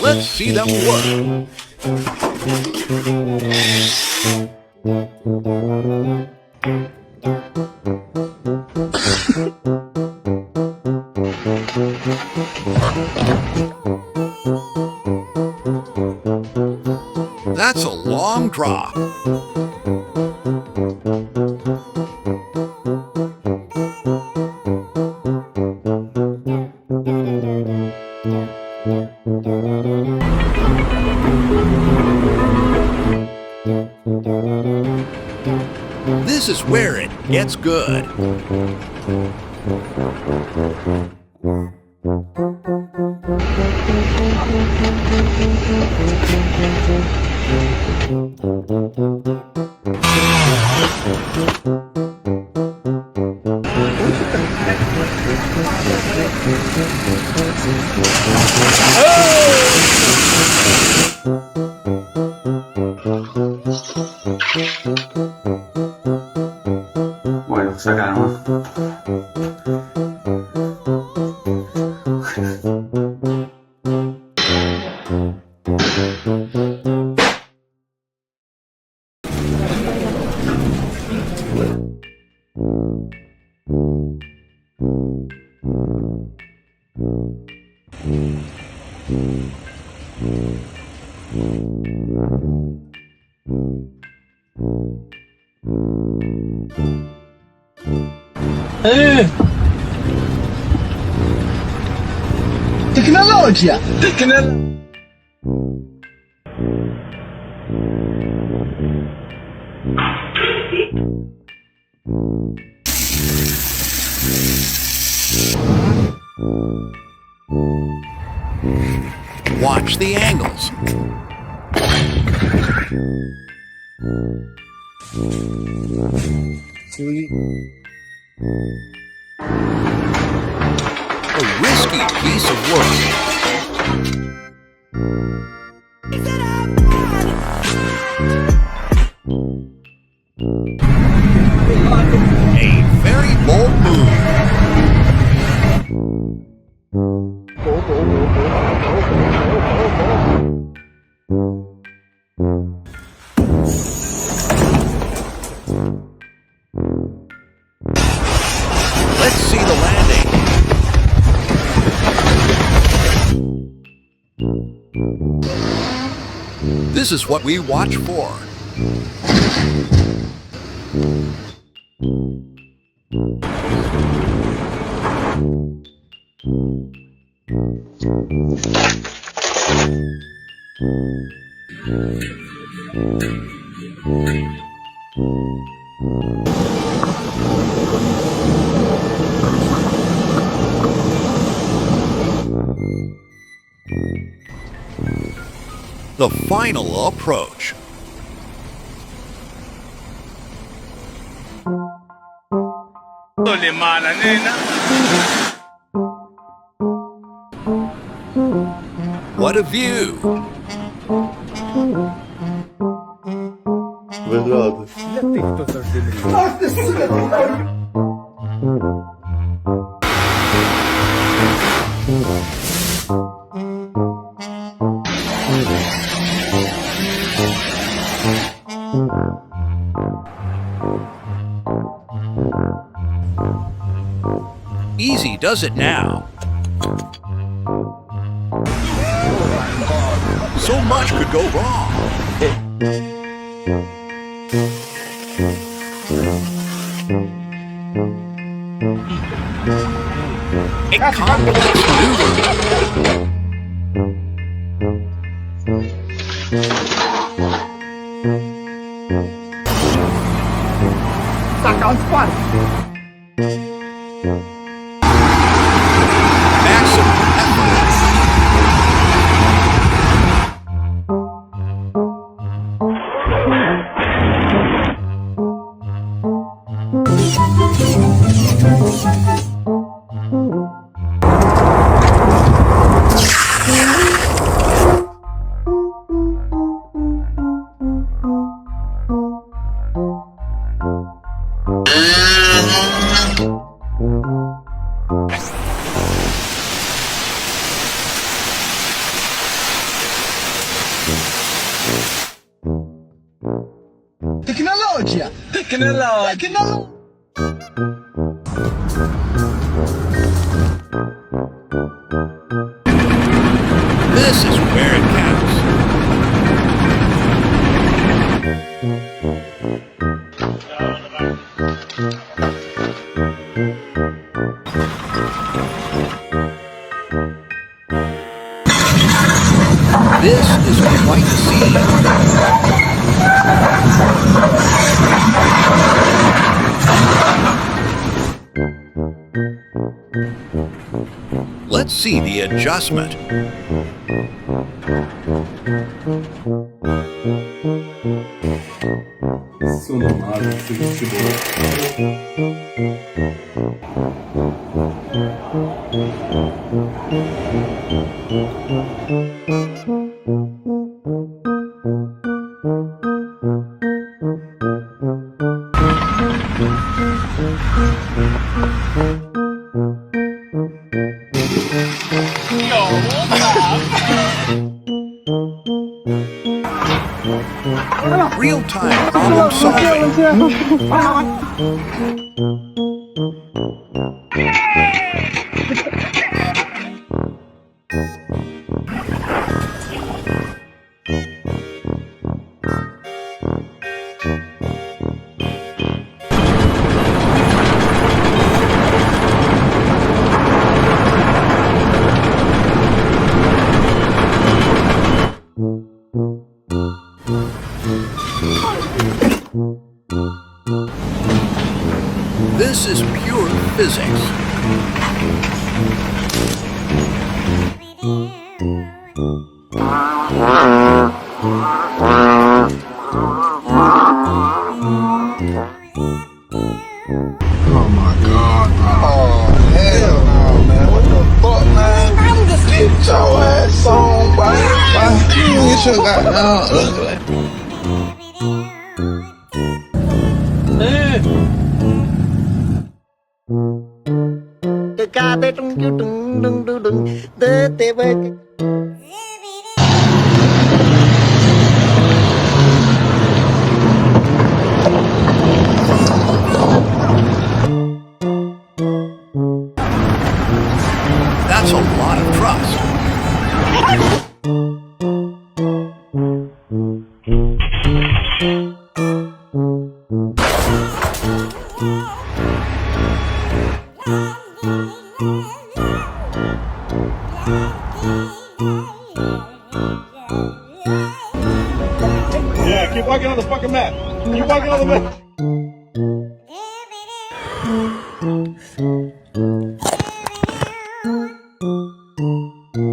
Let's see them work. That's a long drop. This is where it gets good. Bueno, saca nomás. Tecnologia! Watch the angles. A risky piece of work. A very bold move. Let's see the landing. This is what we watch for. The final approach. What a view! Verdade. Easy does it now. So much could go wrong. A complex maneuver. Saca os quatro! Maximum effort. Technology. This is where it counts. This is quite the scene. Let's see the adjustment. Sunum abi. Sürücü Real-time problem solving. This is pure physics. Oh my God. Oh, hell no, man. What the fuck, man? I'm just get your ass on, boy. You should got down ugly. That's a lot of trust. Yeah, keep walking on the fucking map. Keep walking on the map.